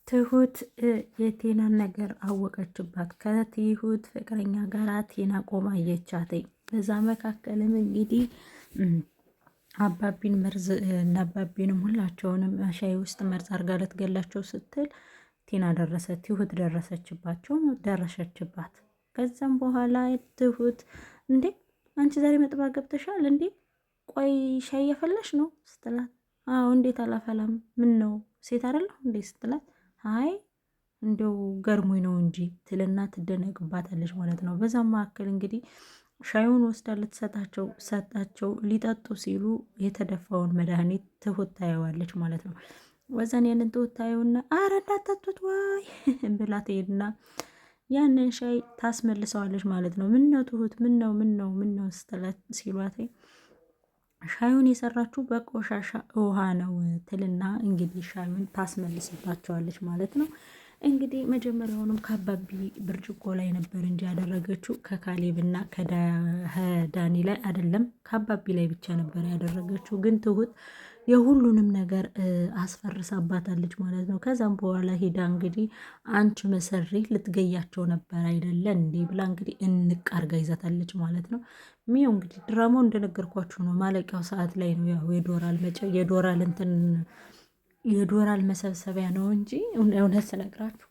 ትሁት የቴናን ነገር አወቀችባት። ከትሁት ፍቅረኛ ጋር ቴና ቆማ አየቻት። በዛ መካከልም እንግዲህ አባቢን መርዝ እና አባቢንም ሁላቸውንም ሻይ ውስጥ መርዝ አርጋ ልትገላቸው ስትል ቴና ትሁት ደረሰችባት። ከዛም በኋላ ትሁት እንዴ አንቺ ዛሬ መጥባት ገብተሻል እንዴ? ቆይ ሻይ እያፈላሽ ነው ስትላት፣ አዎ እንዴት አላፈላም? ምን ነው ሴት አይደለሁ እንዴ ስትላት፣ አይ እንደው ገርሞኝ ነው እንጂ ትልና ትደነቅባታለች ማለት ነው። በዛም መካከል እንግዲህ ሻዩን ወስዳ ሰጣቸው። ሊጠጡ ሲሉ የተደፋውን መድኃኒት ትሁት ታየዋለች ማለት ነው። ወዛን ያንን ትሁት ታየውና አረ እንዳታቱት ዋይ ብላ ትሄድና ያንን ሻይ ታስመልሰዋለች ማለት ነው። ምን ነው ትሁት ምን ነው ስትላት ሲሏት ሻዩን የሰራችው በቆሻሻ ውሃ ነው ትልና እንግዲህ ሻዩን ታስመልስባቸዋለች ማለት ነው። እንግዲህ መጀመሪያውንም ከአባቢ ብርጭቆ ላይ ነበር እንጂ ያደረገችው ከካሌብና ከዳኒ ላይ አይደለም፣ ከአባቢ ላይ ብቻ ነበር ያደረገችው። ግን ትሁት የሁሉንም ነገር አስፈርሳባታለች ማለት ነው። ከዛም በኋላ ሄዳ እንግዲህ አንቺ መሰሪ ልትገያቸው ነበር አይደለ እንዲህ ብላ እንግዲህ እንቅ አርጋ ይዛታለች ማለት ነው። ሚው እንግዲህ ድራማው እንደነገርኳችሁ ነው፣ ማለቂያው ሰዓት ላይ ነው። ያው የዶራል መሰብሰቢያ ነው እንጂ እውነት ስነግራችሁ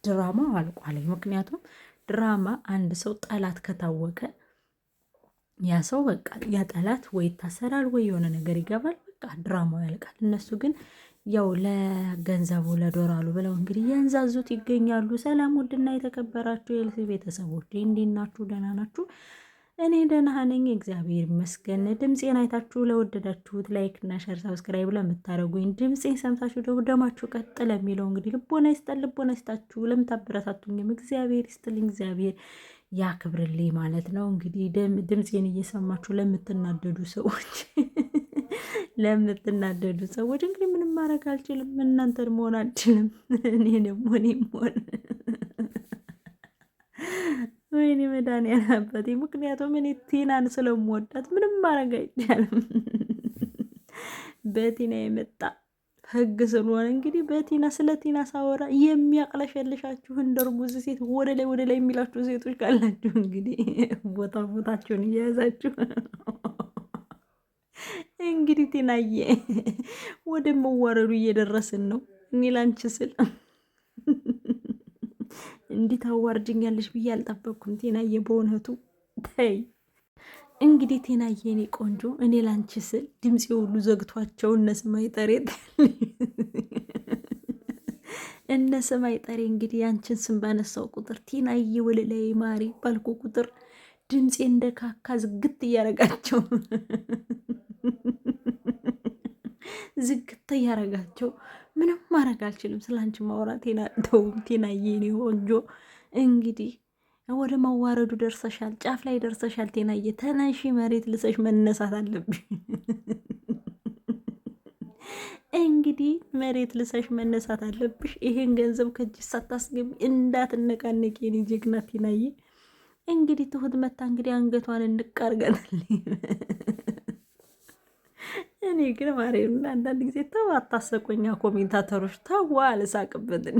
ድራማው አልቋል። ምክንያቱም ድራማ አንድ ሰው ጠላት ከታወቀ ያ ሰው በቃ ያ ጠላት ወይ ይታሰራል ወይ የሆነ ነገር ይገባል፣ በቃ ድራማው ያልቃል። እነሱ ግን ያው ለገንዘቡ ለዶራሉ ብለው እንግዲህ ያንዛዙት ይገኛሉ። ሰላም ውድና የተከበራችሁ የኤልሲ ቤተሰቦች እንዴት ናችሁ? ደህና ናችሁ? እኔ ደህና ነኝ፣ እግዚአብሔር ይመስገን። ድምፄን አይታችሁ ለወደዳችሁት ላይክ እና ሸር ሰብስክራይብ ለምታደርጉኝ፣ ድምፄን ሰምታችሁ ደግሞ ደማችሁ ቀጥ ለሚለው እንግዲህ ልቦና ይስጣችሁ ለምታበረታቱኝም እግዚአብሔር ይስጥልኝ፣ እግዚአብሔር ያክብርልኝ ማለት ነው። እንግዲህ ድምፄን እየሰማችሁ ለምትናደዱ ሰዎች እንግዲህ ምንም ማድረግ አልችልም፣ እናንተን መሆን አልችልም። እኔም ሆን ወይኔ መድኃኒዓለም አባቴ። ምክንያቱም እኔ ቴናን ስለምወዳት ምንም ማድረግ አይቻልም። በቴና የመጣ ህግ ስለሆነ እንግዲህ ስለ ቴና ሳወራ የሚያቅለሸልሻችሁ እንደ እርጉዝ ሴት ወደ ላይ የሚላችሁ ሴቶች ካላችሁ እንግዲህ ቦታቸውን እየያዛችሁ እንግዲህ ቴናዬ ወደ መዋረዱ እየደረስን ነው። እኔ ላንቺ ስል እንዴት አዋርጅኛለሽ ብዬ አልጠበቅኩም ቴናዬ፣ በእውነቱ ተይ። እንግዲህ ቴናዬ እኔ ቆንጆ እኔ ላንቺ ስል ድምፄ ሁሉ ዘግቷቸው እነ ሰማይ ጠሬ እንግዲህ ያንቺን ስም ባነሳው ቁጥር ቴናዬ ወለላይ ማሪ ባልኩ ቁጥር ድምፄ እንደ ካካ ዝግት እያረጋቸው ምንም ማድረግ አልችልም። ስላንቺ ማውራት ቴናዬ እኔ ቆንጆ እንግዲህ ወደ ማዋረዱ ደርሰሻል፣ ጫፍ ላይ ደርሰሻል። ቴናዬ ተነሺ፣ መሬት ልሰሽ መነሳት አለብሽ። እንግዲህ መሬት ልሰሽ መነሳት አለብሽ። ይሄን ገንዘብ ከእጅ ሳታስገቢ እንዳትነቃነቂ የኔ ጀግና ቴናዬ። እንግዲህ ትሁት መታ እንግዲህ አንገቷን እንቃርገናል። እኔ ግን ማርያም አንዳንድ ጊዜ ተው አታሰቆኛ ኮሜንታተሮች ተዋ፣ አልሳቅበትን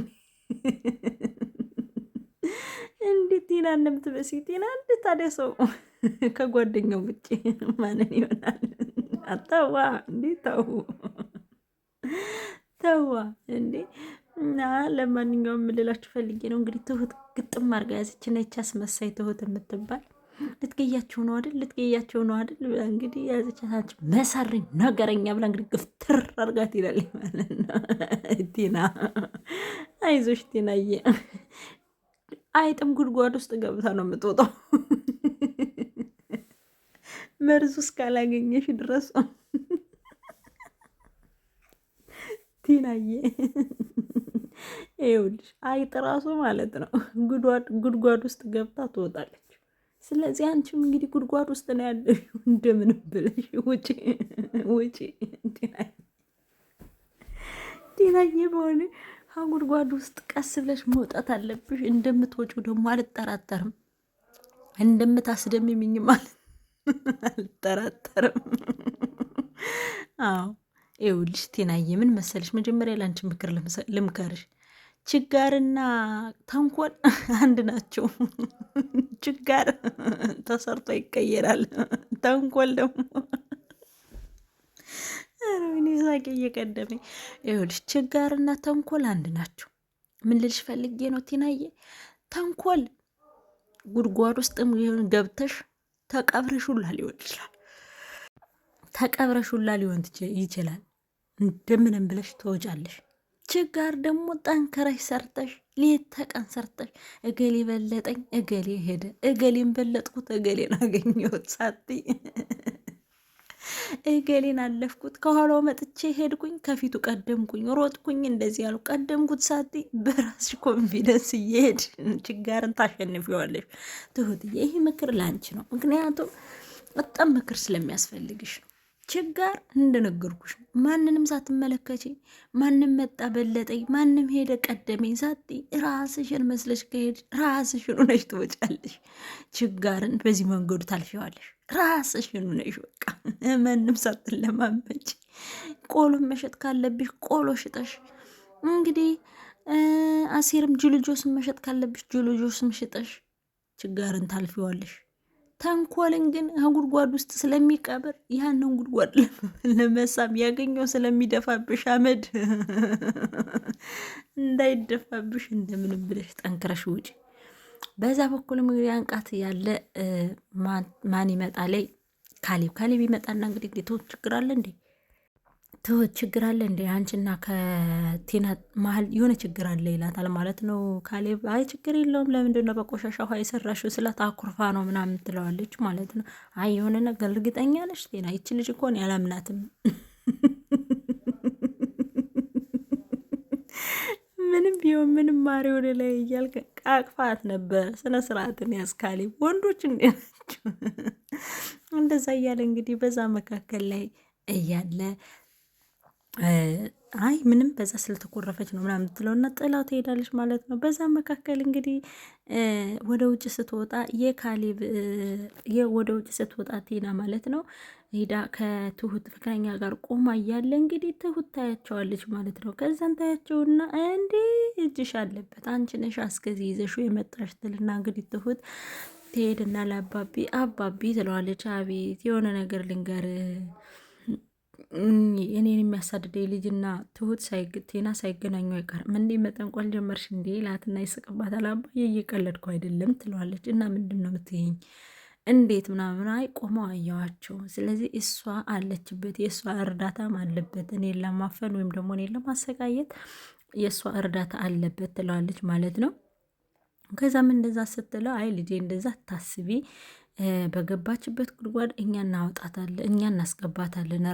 እንዴት ቴና እንደምትበሲ ቴና እንዴት ታዲያ ሰው ከጓደኛው ውጭ ማንን ይሆናል? አታዋ እንዴ ተዋ እንዴ። እና ለማንኛውም የምልላችሁ ፈልጌ ነው እንግዲህ ትሁት ግጥም አድርጋ ያዘችና ይቻ አስመሳይ ትሁት የምትባል ልትገያቸው ነው አይደል? እንግዲህ ያዘቻታች መሰሪ ነገረኛ ብላ እንግዲህ ግፍትር አድርጋት ይላል ማለት ነው። ቴና አይዞሽ ቴናዬ፣ አይጥም ጉድጓድ ውስጥ ገብታ ነው የምትወጣው። መርዙ እስካላገኘሽ ድረስ ቴናዬ። ይኸውልሽ አይጥ ራሱ ማለት ነው ጉድጓድ ውስጥ ገብታ ትወጣለች። ስለዚህ አንቺም እንግዲህ ጉድጓድ ውስጥ ነው ያለሽ። እንደምን ብለሽ ውጪ ቴናዬ። በሆነ ጉድጓድ ውስጥ ቀስ ብለሽ መውጣት አለብሽ። እንደምትወጪው ደግሞ አልጠራጠርም፣ እንደምታስደምሚኝ ማለት አልጠራጠርም። አዎ ይኸውልሽ ቴናዬ ምን መሰለሽ፣ መጀመሪያ ላንቺ ምክር ልምከርሽ። ችጋርና ተንኮል አንድ ናቸው። ችጋር ተሰርቶ ይቀየራል። ተንኮል ደግሞ ምን ሳቄ እየቀደመኝ። ይኸውልሽ ችጋርና ተንኮል አንድ ናቸው። ምን ልልሽ ፈልጌ ነው ቲናዬ፣ ተንኮል ጉድጓድ ውስጥ ገብተሽ ተቀብረሹላ ሊሆን ይችላል። ተቀብረሹላ ሊሆን ይችላል። እንደምንም ብለሽ ትወጫለሽ። ችጋር ደግሞ ጠንከረሽ ሰርተሽ ሌት ተቀን ሰርተሽ እገሌ በለጠኝ፣ እገሌ ሄደ፣ እገሌን በለጥኩት፣ እገሌን አገኘሁት ሳትይ እገሌን አለፍኩት፣ ከኋላው መጥቼ ሄድኩኝ፣ ከፊቱ ቀደምኩኝ፣ ሮጥኩኝ፣ እንደዚህ ያሉ ቀደምኩት ሳትይ በራስሽ ኮንፊደንስ እየሄድ ችጋርን ታሸንፊዋለሽ። ትሁትዬ ይህ ምክር ላንቺ ነው። ምክንያቱም በጣም ምክር ስለሚያስፈልግሽ ነው። ችጋር እንደነገርኩሽ ማንንም ሳትመለከቺ ማንም መጣ በለጠኝ፣ ማንም ሄደ ቀደመኝ ሳትይ ራስሽን መስለሽ ከሄድ ራስሽን ሆነሽ ትወጫለሽ። ችጋርን በዚህ መንገዱ ታልፊዋለሽ። ራስሽን ሆነሽ በቃ ማንም ሳትለማመጪ ቆሎ መሸጥ ካለብሽ ቆሎ ሽጠሽ እንግዲህ አሲርም ጅልጆስም መሸጥ ካለብሽ ጅልጆስም ሽጠሽ ችጋርን ታልፊዋለሽ። ተንኮልን ግን ጉድጓድ ውስጥ ስለሚቀብር ያንን ጉድጓድ ለመሳም ያገኘው ስለሚደፋብሽ አመድ እንዳይደፋብሽ እንደምንም ብለሽ ጠንክረሽ ውጪ። በዛ በኩል እንግዲህ አንቃት ያለ ማን ይመጣ ላይ ካሌብ ይመጣና እንግዲህ ትሁት ችግር አለ እንዴ? ትሁት ችግር አለ እንዴ? አንቺና ከቴና መሀል የሆነ ችግር አለ ይላታል ማለት ነው ካሌብ። አይ ችግር የለውም፣ ለምንድን ነው በቆሻሻ ውሃ የሰራሽው? ስላት አኩርፋ ነው ምናምን ትለዋለች ማለት ነው። አይ የሆነ ነገር እርግጠኛ ነሽ ቴና? ይቺ ልጅ እኮ እኔ አላምናትም። ምንም ቢሆን ምንም ማሪ ወደ ላይ እያልክ ቃቅፋት ነበር። ስነ ስርዓትን ያዝ ካሌብ። ወንዶች እንዴ ናቸው? እንደዛ እያለ እንግዲህ በዛ መካከል ላይ እያለ አይ ምንም በዛ ስለተኮረፈች ነው ምናምን ትለውና ጥላው ትሄዳለች ማለት ነው። በዛ መካከል እንግዲህ ወደ ውጭ ስትወጣ ወደ ውጭ ስትወጣ ቲና ማለት ነው ሄዳ ከትሁት ፍቅረኛ ጋር ቆማ እያለ እንግዲህ ትሁት ታያቸዋለች ማለት ነው። ከዛን ታያቸውና እንዴ እጅሽ አለበት አንቺ ነሽ አስገዚ ይዘሹ የመጣሽ ትልና እንግዲህ ትሁት ትሄድና ለአባቢ ትለዋለች። አቤት የሆነ ነገር ልንገር እኔን የሚያሳድደኝ ልጅና ትሁት ቴና ሳይገናኙ አይቀርም። እንዴ መጠንቆል ጀመርሽ እንዴ ላትና ይስቅባታል። አባዬ እየቀለድኩ አይደለም ትለዋለች። እና ምንድን ነው የምትይኝ? እንዴት ምናምን። አይ ቆመው አየዋቸው። ስለዚህ እሷ አለችበት፣ የእሷ እርዳታም አለበት። እኔን ለማፈን ወይም ደግሞ እኔን ለማሰቃየት የእሷ እርዳታ አለበት ትለዋለች ማለት ነው። ከዛም እንደዛ ስትለው አይ ልጄ እንደዛ ታስቢ በገባችበት ጉድጓድ እኛ እናወጣታለን፣ እኛ እናስገባታለን፣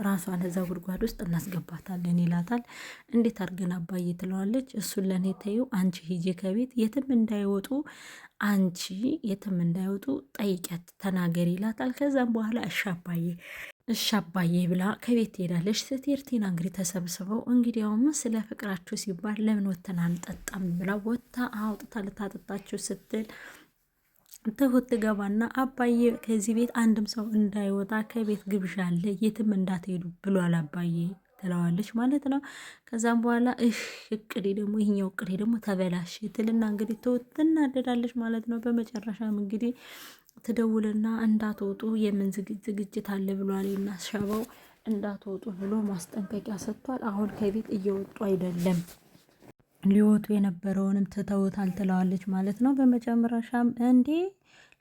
ራሷን እዛ ጉድጓድ ውስጥ እናስገባታለን ይላታል። እንዴት አድርገን አባዬ ትለዋለች። እሱን ለእኔ ተይው፣ አንቺ ሂጂ ከቤት የትም እንዳይወጡ፣ አንቺ የትም እንዳይወጡ ጠይቂያት፣ ተናገር ይላታል። ከዛም በኋላ እሺ አባዬ ብላ ከቤት ትሄዳለች። ስትሄድ ቲና እንግዲህ ተሰብስበው እንግዲያውም ስለ ፍቅራችሁ ሲባል ለምን ወተን አንጠጣም ብላ ወታ አውጥታ ልታጠጣችሁ ስትል ትሁት ትገባና አባዬ ከዚህ ቤት አንድም ሰው እንዳይወጣ ከቤት ግብዣ አለ፣ የትም እንዳትሄዱ ብሏል አባዬ ትለዋለች ማለት ነው። ከዛም በኋላ ይህኛው እቅዴ ደግሞ ተበላሽ ትልና እንግዲህ ትሁት ትናደዳለች ማለት ነው። በመጨረሻም እንግዲህ ትደውልና እንዳትወጡ የምን ዝግጅት አለ ብሏል እናሻባው እንዳትወጡ ብሎ ማስጠንቀቂያ ሰጥቷል። አሁን ከቤት እየወጡ አይደለም ሊወጡ የነበረውንም ትተውታል ትለዋለች ማለት ነው። በመጨረሻም እንዴ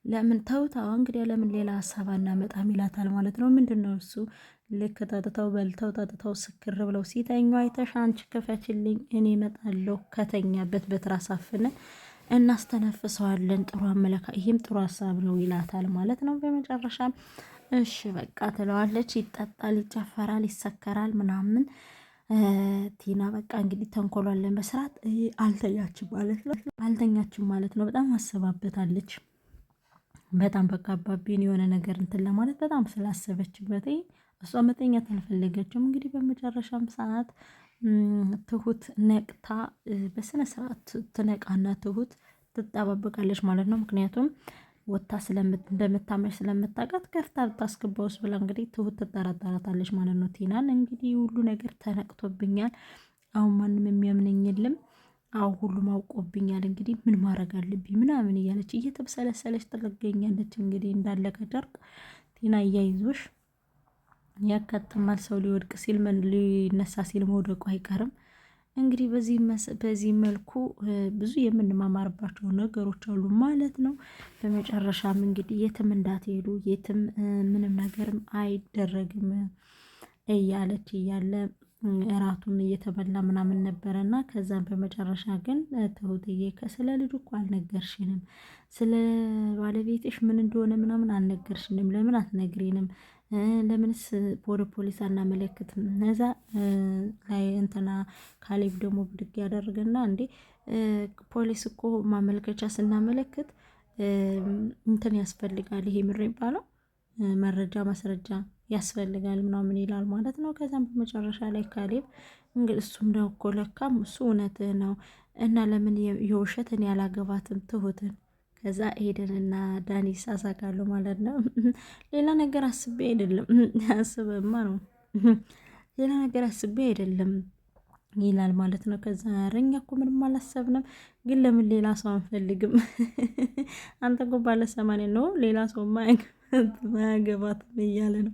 ለምን ተውታው እንግዲህ ለምን ሌላ ሀሳብ አናመጣም ይላታል ማለት ነው። ምንድን ነው እሱ? ልክ ጠጥተው በልተው ጠጥተው ስክር ብለው ሲተኙ አይተሽ አንቺ ክፈችልኝ እኔ እመጣለሁ ከተኛበት በትራስ አፍነን እናስተነፍሰዋለን። ጥሩ ይህም ጥሩ ሀሳብ ነው ይላታል ማለት ነው። በመጨረሻም እሺ በቃ ትለዋለች። ይጠጣል፣ ይጨፈራል፣ ይሰከራል ምናምን ቲና በቃ እንግዲህ ተንኮሏን ለመስራት አልተኛችም ማለት ነው። በጣም አስባበታለች። በጣም በቃ አባቢን የሆነ ነገር እንትን ለማለት በጣም ስላሰበችበት እሷ መተኛት አልፈለገችም። እንግዲህ በመጨረሻም ሰዓት ትሁት ነቅታ በስነ ስርዓት ትነቃና ትሁት ትጠባበቃለች ማለት ነው። ምክንያቱም ወታ እንደምታመሽ ስለምታውቃት ከፍታ ብታስገባውስ ብላ እንግዲህ ትሁት ትጠራጠራታለች ማለት ነው ቲናን። እንግዲህ ሁሉ ነገር ተነቅቶብኛል፣ አሁን ማንም የሚያምነኝ የለም፣ አሁን ሁሉም አውቆብኛል፣ እንግዲህ ምን ማድረግ አለብኝ ምናምን እያለች እየተብሰለሰለች ትገኛለች። እንግዲህ እንዳለቀ ጨርቅ ቲና እያይዞሽ ያጋጥማል፣ ሰው ሊወድቅ ሲል ሊነሳ ሲል መውደቁ አይቀርም። እንግዲህ በዚህ መልኩ ብዙ የምንማማርባቸው ነገሮች አሉ ማለት ነው። በመጨረሻም እንግዲህ የትም እንዳትሄዱ፣ የትም ምንም ነገርም አይደረግም እያለች እያለ እራቱን እየተበላ ምናምን ነበረና ከዛም በመጨረሻ ግን ትሁትዬ ስለ ልጁ እኮ አልነገርሽንም፣ ስለ ባለቤትሽ ምን እንደሆነ ምናምን አልነገርሽንም፣ ለምን አትነግሪንም? ለምንስ ወደ ፖሊስ አናመለክትም? እነዛ ላይ እንትና ካሌብ ደግሞ ብድግ ያደርግና እንዴ ፖሊስ እኮ ማመልከቻ ስናመለክት እንትን ያስፈልጋል፣ ይሄ ምር ይባለው መረጃ ማስረጃ ያስፈልጋል ምናምን ይላል ማለት ነው። ከዛም በመጨረሻ ላይ ካሌብ እንግዲህ እሱም ነው እኮ ለካም እሱ እውነትህ ነው እና ለምን የውሸትን ያላገባትም ትሁትን። ከዛ ኤደንና ዳኒ ይሳሳቃሉ ማለት ነው። ሌላ ነገር አስቤ አይደለም አስበማ ነው ሌላ ነገር አስቤ አይደለም ይላል ማለት ነው። ከዛ እኛ እኮ ምንም አላሰብንም፣ ግን ለምን ሌላ ሰው አንፈልግም? አንተ እኮ ባለ 80 ነው፣ ሌላ ሰው ማያገባትም እያለ ነው።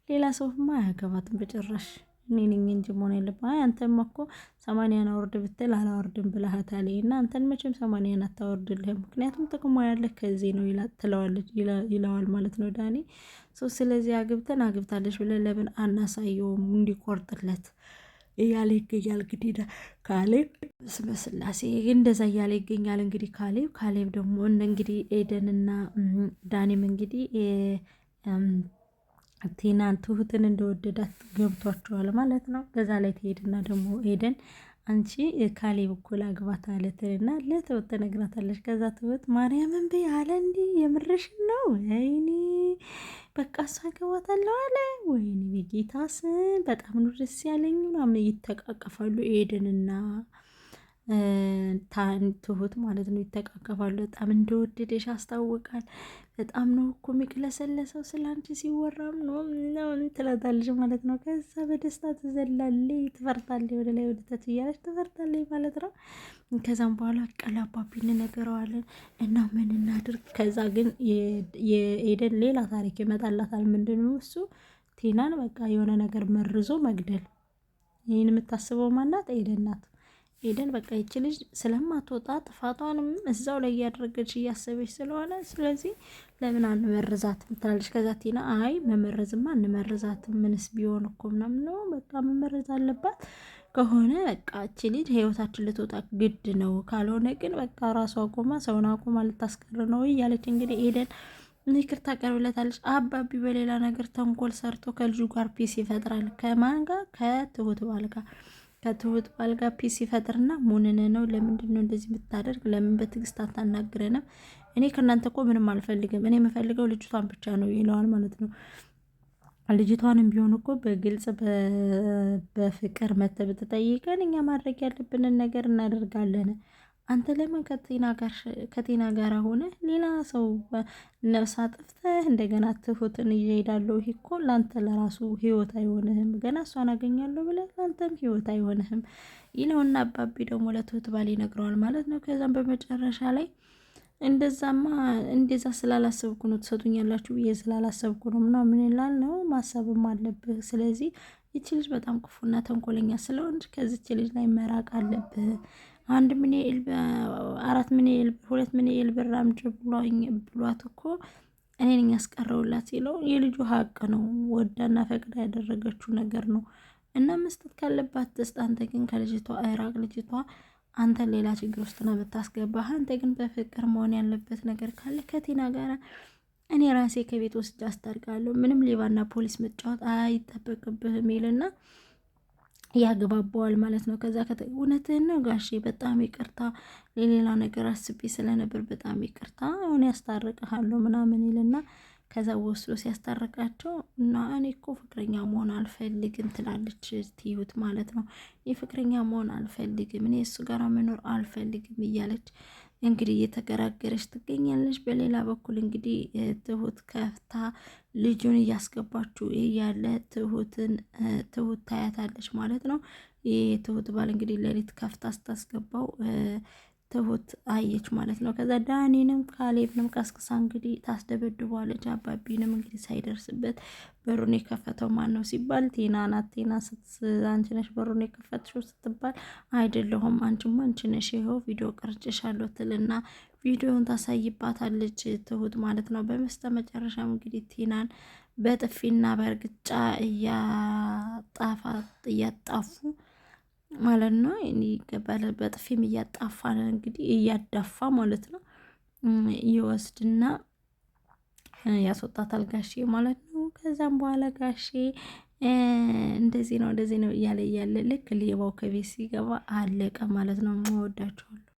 ሌላ ሰው ማያገባትም በጭራሽ፣ እኔ ነኝ እንጂ መሆን የለብህ። አንተማ እኮ 80 አወርድ ብትል አላወርድም ብለሃታል እና አንተን መቼም 80 አታወርድልህም፣ ምክንያቱም ጥቅሟ ያለ ከዚህ ነው ይለዋል ማለት ነው ዳኒ። ስለዚህ አግብታለች ብለን ለምን አናሳየውም እንዲቆርጥለት እያለ ይገኛል። እንግዲህ ካሌብ ስመስላሴ እንደዛ እያለ ይገኛል። እንግዲህ ካሌብ ደግሞ እንግዲህ ኤደንና ዳኒም እንግዲህ ቲናን ትሁትን እንደወደዳት ገብቷቸዋል ማለት ነው። በዛ ላይ ትሄድና ደግሞ ኤደን አንቺ ካሌብ እኮ ላግባት አለትና ለትሁት ትነግራታለች። ከዛ ትሁት ማርያምን በይ አለ እንዲ የምርሽን ነው? ወይኔ በቃ እሷ አገባታለሁ አለ። ወይኔ በጌታስ በጣም ነው ደስ ያለኝ ምናምን ይተቃቀፋሉ ኤደንና ትሁት ማለት ነው። ይተቃቀፋሉ። በጣም እንደወደደሽ አስታውቃል። በጣም ነው እኮ የሚቅለሰለሰው ስላንቺ ሲወራም ነው ትላታለች ማለት ነው። ከዛ በደስታ ትዘላለች፣ ትፈርታለች፣ ወደ ላይ ወደ ታች እያለች ትፈርታለች ማለት ነው። ከዛም በኋላ ቀላባቢ እንነግረዋለን እና ምን እናድርግ። ከዛ ግን የኤደን ሌላ ታሪክ ይመጣላታል። ምንድነው እሱ? ቲናን በቃ የሆነ ነገር መርዞ መግደል። ይህን የምታስበው ማናት? ኤደን ናት። ኤደን በቃ ይች ልጅ ስለማትወጣ ጥፋቷንም እዛው ላይ እያደረገች እያሰበች ስለሆነ ስለዚህ ለምን አንመርዛትም ትላለች። ከዛ ቲና አይ መመረዝማ አንመርዛትም፣ ምንስ ቢሆን እኮ ምናምን ነው፣ በቃ መመረዝ አለባት ከሆነ በቃ እቺ ልጅ ህይወታችን ልትወጣ ግድ ነው፣ ካልሆነ ግን በቃ ራሷ አቆማ ሰውን አቆማ ልታስቀር ነው እያለች እንግዲህ ኤደን ይቅርታ ቀርብለታለች። አባቢ በሌላ ነገር ተንኮል ሰርቶ ከልጁ ጋር ፒስ ይፈጥራል። ከማን ጋር? ከትሁት ባል ጋር። ከትሁት ባል ጋር ፒስ ይፈጥርና ሙንነ ነው ለምንድን ነው እንደዚህ የምታደርግ? ለምን በትዕግስት አታናግረንም? እኔ ከእናንተ እኮ ምንም አልፈልግም፣ እኔ የምፈልገው ልጅቷን ብቻ ነው ይለዋል ማለት ነው። ልጅቷንም ቢሆን እኮ በግልጽ በፍቅር መተህ ብትጠይቀን እኛ ማድረግ ያለብንን ነገር እናደርጋለን። አንተ ለምን ከቴና ጋር ሆነ ሌላ ሰው ነፍስ አጥፍተህ እንደገና ትሁትን እየሄዳለሁ? ይሄ እኮ ለአንተ ለራሱ ህይወት አይሆንህም። ገና እሷን አገኛለሁ ብለህ ለአንተም ህይወት አይሆንህም ይለውና አባቢ ደግሞ ለትሁት ባል ይነግረዋል ማለት ነው። ከዛም በመጨረሻ ላይ እንደዛ ስላላሰብኩ ነው ትሰጡኛላችሁ ብዬ ስላላሰብኩ ነው ምናምን ይላል ነው። ማሰብም አለብህ። ስለዚህ ይቺ ልጅ በጣም ክፉና ተንኮለኛ ስለሆነች ከዚች ልጅ ላይ መራቅ አለብህ። 1 ሚሊዮን 4 ሚሊዮን 2 ሚሊዮን ብር አምጪ ብሏት እኮ እኔ ነኝ ያስቀረውላት ሲለው የልጁ ሀቅ ነው፣ ወዳና ፈቅዳ ያደረገችው ነገር ነው እና መስጠት ካለባት ትስጥ። አንተ ግን ከልጅቷ እራቅ። ልጅቷ አንተ ሌላ ችግር ውስጥ ነው ብታስገባህ። አንተ ግን በፍቅር መሆን ያለበት ነገር ካለ ከቲና ጋር እኔ ራሴ ከቤት ወስጄ አስታርቃለሁ። ምንም ሌባና ፖሊስ መጫወት አይጠበቅብህም ይልና ያግባባዋል ማለት ነው። ከዛ እውነትህን ነው ጋሼ በጣም ይቅርታ፣ ለሌላ ነገር አስቤ ስለነበር በጣም ይቅርታ፣ አሁን ያስታርቅሃለሁ ምናምን ይልና ከዛ ወስዶ ሲያስታርቃቸው እና እኔ እኮ ፍቅረኛ መሆን አልፈልግም ትላለች ትሁት ማለት ነው። የፍቅረኛ መሆን አልፈልግም፣ እኔ እሱ ጋር መኖር አልፈልግም እያለች እንግዲህ እየተገራገረች ትገኛለች። በሌላ በኩል እንግዲህ ትሁት ከፍታ ልጁን እያስገባችው እያለ ትሁት ታያታለች ማለት ነው። ይህ ትሁት ባል እንግዲህ ሌሊት ከፍታ ስታስገባው ትሁት አየች ማለት ነው። ከዛ ዳኒንም ካሌብንም ቀስቅሳ እንግዲህ ታስደበድበዋለች። አባቢንም እንግዲህ ሳይደርስበት በሩን የከፈተው ማን ነው ሲባል ቴና ናት። ቴና አንቺ ነሽ በሩን የከፈትሽው ስትባል አይደለሁም አንቺማ አንቺ ነሽ ይኸው ቪዲዮ ቀርጬሻለሁ ትልና ቪዲዮውን ታሳይባታለች ትሁት ማለት ነው። በመስተ መጨረሻም እንግዲህ ቴናን በጥፊና በእርግጫ እያጣፉ ማለት ነው ይገባል። በጥፊም እያጣፋ እንግዲህ እያዳፋ ማለት ነው ይወስድና ያስወጣታል ጋሼ ማለት ነው። ከዛም በኋላ ጋሼ እንደዚህ ነው እያለ ልክ ሌባው ከቤት ሲገባ አለቀ ማለት ነው። ወዳቸዋለሁ።